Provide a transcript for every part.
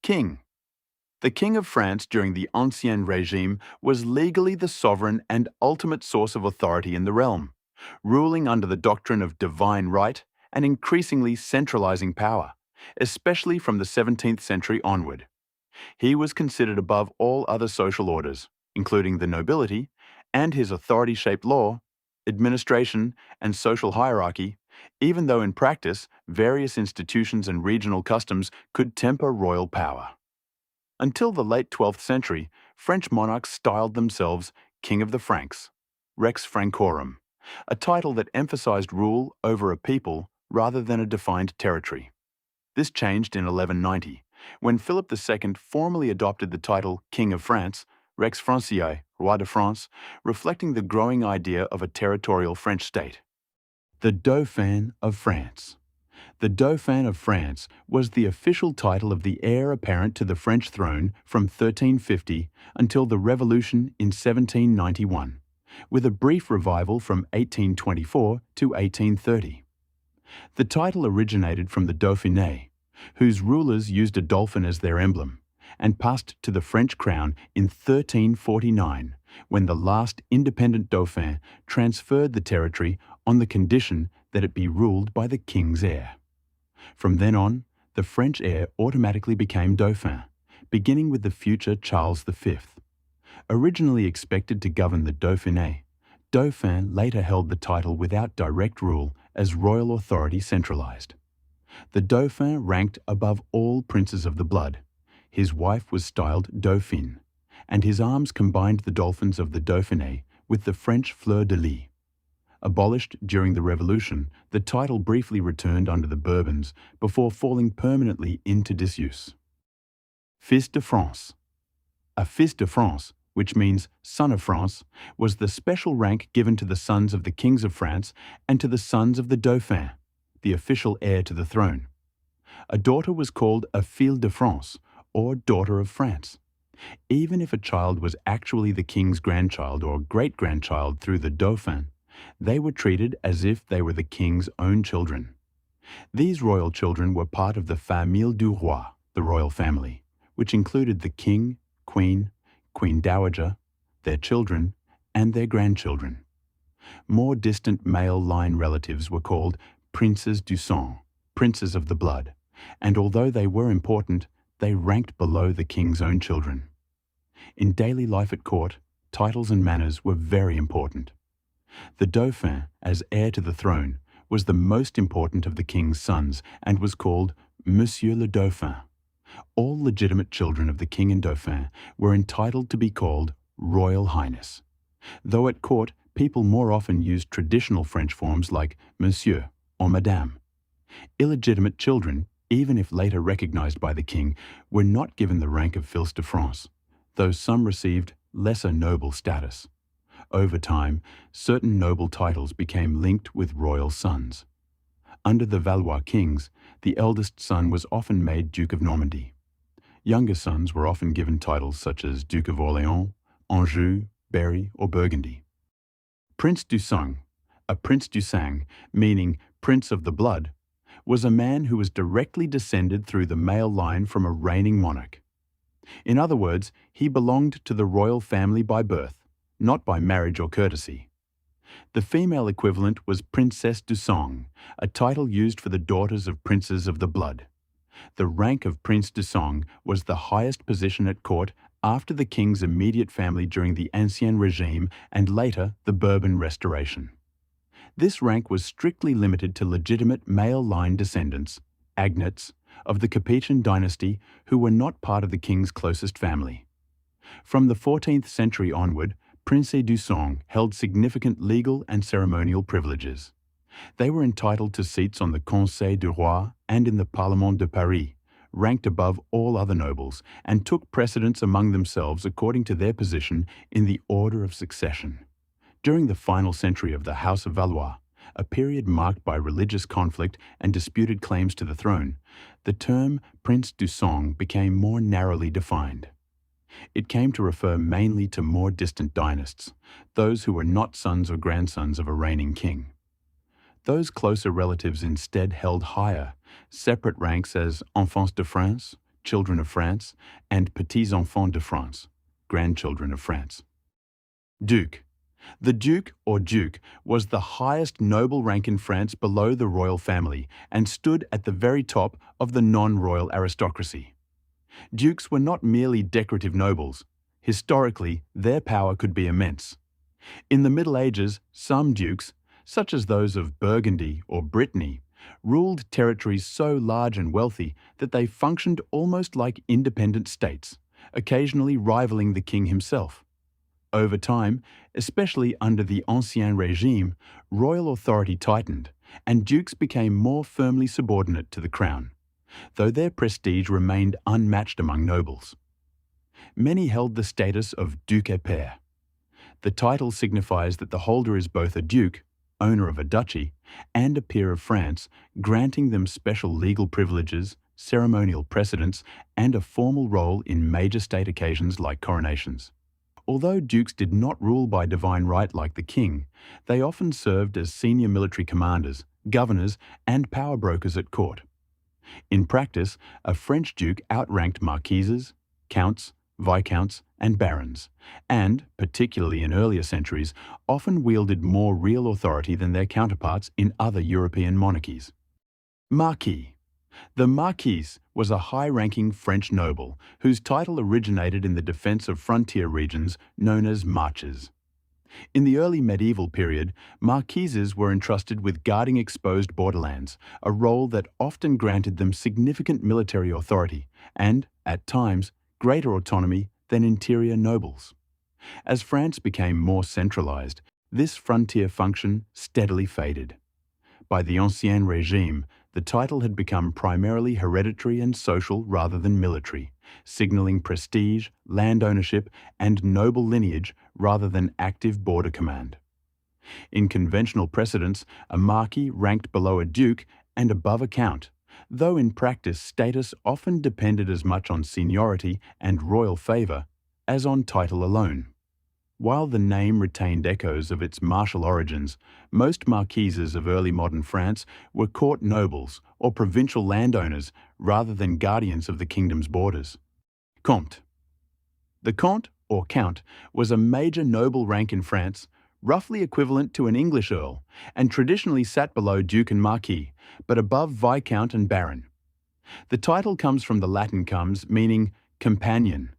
King. The King of France during the Ancien Regime was legally the sovereign and ultimate source of authority in the realm, ruling under the doctrine of divine right and increasingly centralizing power, especially from the 17th century onward. He was considered above all other social orders, including the nobility, and his authority shaped law, administration, and social hierarchy, even though in practice various institutions and regional customs could temper royal power. Until the late 12th century, French monarchs styled themselves King of the Franks, Rex Francorum, a title that emphasized rule over a people rather than a defined territory. This changed in 1190, when Philip II formally adopted the title King of France, Rex Franciae, Roi de France, reflecting the growing idea of a territorial French state. The Dauphin of France. The Dauphin of France was the official title of the heir apparent to the French throne from 1350 until the Revolution in 1791, with a brief revival from 1824 to 1830. The title originated from the Dauphiné, whose rulers used a dolphin as their emblem, and passed to the French crown in 1349, when the last independent Dauphin transferred the territory on the condition that it be ruled by the king's heir. From then on, the French heir automatically became Dauphin, beginning with the future Charles V. Originally expected to govern the Dauphiné, Dauphin later held the title without direct rule as royal authority centralized. The Dauphin ranked above all princes of the blood. His wife was styled Dauphine, and his arms combined the dolphins of the Dauphiné with the French fleur-de-lis. Abolished during the Revolution, the title briefly returned under the Bourbons before falling permanently into disuse. Fils de France. A Fils de France, which means son of France, was the special rank given to the sons of the kings of France and to the sons of the Dauphin, the official heir to the throne. A daughter was called a fille de France, or daughter of France. Even if a child was actually the king's grandchild or great-grandchild through the Dauphin, they were treated as if they were the king's own children. These royal children were part of the famille du roi, the royal family, which included the king, queen, queen dowager, their children, and their grandchildren. More distant male line relatives were called princes du sang, princes of the blood, and although they were important, they ranked below the king's own children. In daily life at court, titles and manners were very important. The Dauphin, as heir to the throne, was the most important of the king's sons and was called Monsieur le Dauphin. All legitimate children of the king and Dauphin were entitled to be called Royal Highness, though at court people more often used traditional French forms like Monsieur or Madame. Illegitimate children, even if later recognized by the king, were not given the rank of Fils de France, though some received lesser noble status. Over time, certain noble titles became linked with royal sons. Under the Valois kings, the eldest son was often made Duke of Normandy. Younger sons were often given titles such as Duke of Orléans, Anjou, Berry, or Burgundy. Prince du Sang, a Prince du Sang, meaning Prince of the Blood, was a man who was directly descended through the male line from a reigning monarch. In other words, he belonged to the royal family by birth, not by marriage or courtesy. The female equivalent was Princesse du Sang, a title used for the daughters of princes of the blood. The rank of Prince du Sang was the highest position at court after the king's immediate family during the Ancien Regime and later the Bourbon Restoration. This rank was strictly limited to legitimate male line descendants, agnates, of the Capetian dynasty who were not part of the king's closest family. From the 14th century onward, Princes du Sang held significant legal and ceremonial privileges. They were entitled to seats on the Conseil du Roi and in the Parlement de Paris, ranked above all other nobles, and took precedence among themselves according to their position in the order of succession. During the final century of the House of Valois, a period marked by religious conflict and disputed claims to the throne, the term Prince du Sang became more narrowly defined. It came to refer mainly to more distant dynasts, those who were not sons or grandsons of a reigning king. Those closer relatives instead held higher, separate ranks as Enfants de France, children of France, and petits-enfants de France, grandchildren of France. Duke. The Duke or Duke was the highest noble rank in France below the royal family and stood at the very top of the non-royal aristocracy. Dukes were not merely decorative nobles. Historically, their power could be immense. In the Middle Ages, some dukes, such as those of Burgundy or Brittany, ruled territories so large and wealthy that they functioned almost like independent states, occasionally rivaling the king himself. Over time, especially under the Ancien Régime, royal authority tightened, and dukes became more firmly subordinate to the crown, though their prestige remained unmatched among nobles. Many held the status of duc et pair. The title signifies that the holder is both a duke, owner of a duchy, and a peer of France, granting them special legal privileges, ceremonial precedence, and a formal role in major state occasions like coronations. Although dukes did not rule by divine right like the king, they often served as senior military commanders, governors, and power brokers at court. In practice, a French duke outranked marquises, counts, viscounts, and barons, and, particularly in earlier centuries, often wielded more real authority than their counterparts in other European monarchies. Marquis. The Marquis was a high-ranking French noble whose title originated in the defense of frontier regions known as marches. In the early medieval period, marquises were entrusted with guarding exposed borderlands, a role that often granted them significant military authority and, at times, greater autonomy than interior nobles. As France became more centralized, this frontier function steadily faded. By the Ancien Régime, the title had become primarily hereditary and social rather than military, signaling prestige, land ownership, and noble lineage rather than active border command. In conventional precedents, a marquis ranked below a duke and above a count, though in practice status often depended as much on seniority and royal favor as on title alone. While the name retained echoes of its martial origins, most marquises of early modern France were court nobles or provincial landowners rather than guardians of the kingdom's borders. Comte. The Comte, or Count, was a major noble rank in France, roughly equivalent to an English earl, and traditionally sat below Duke and Marquis, but above Viscount and Baron. The title comes from the Latin comes, meaning companion,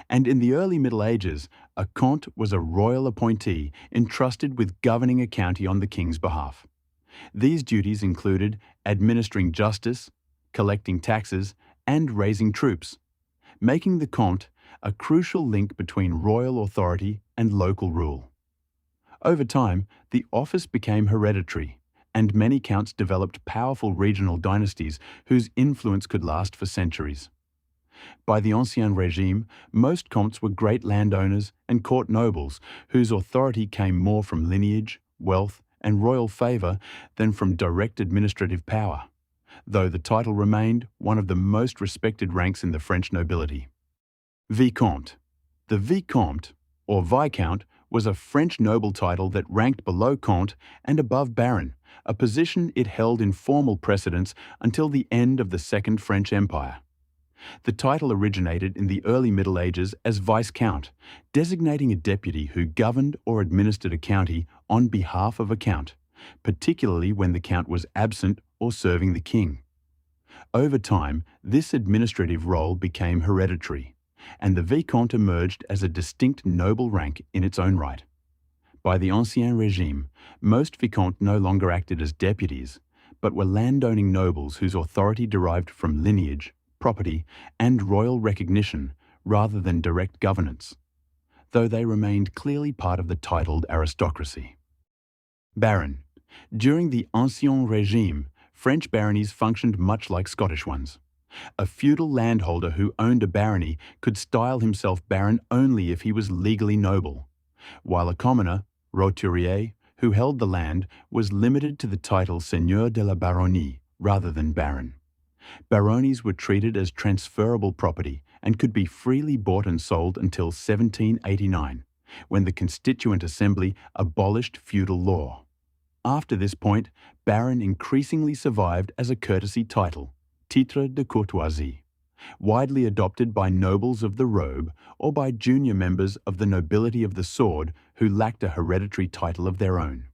and in the early Middle Ages, a Comte was a royal appointee entrusted with governing a county on the king's behalf. These duties included administering justice, collecting taxes, and raising troops, making the Comte a crucial link between royal authority and local rule. Over time, the office became hereditary, and many counts developed powerful regional dynasties whose influence could last for centuries. By the Ancien Régime, most comtes were great landowners and court nobles whose authority came more from lineage, wealth, and royal favour than from direct administrative power, though the title remained one of the most respected ranks in the French nobility. Vicomte. The Vicomte, or Viscount, was a French noble title that ranked below Comte and above Baron, a position it held in formal precedence until the end of the Second French Empire. The title originated in the early Middle Ages as Viscount, designating a deputy who governed or administered a county on behalf of a count, particularly when the count was absent or serving the king. Over time, this administrative role became hereditary, and the Vicomte emerged as a distinct noble rank in its own right. By the Ancien Régime, most Vicomtes no longer acted as deputies, but were landowning nobles whose authority derived from lineage, property, and royal recognition rather than direct governance, though they remained clearly part of the titled aristocracy. Baron. During the Ancien Régime, French baronies functioned much like Scottish ones. A feudal landholder who owned a barony could style himself baron only if he was legally noble, while a commoner, roturier, who held the land, was limited to the title Seigneur de la Baronnie rather than baron. Baronies were treated as transferable property and could be freely bought and sold until 1789, when the Constituent Assembly abolished feudal law. After this point, baron increasingly survived as a courtesy title, titre de courtoisie, widely adopted by nobles of the robe or by junior members of the nobility of the sword who lacked a hereditary title of their own.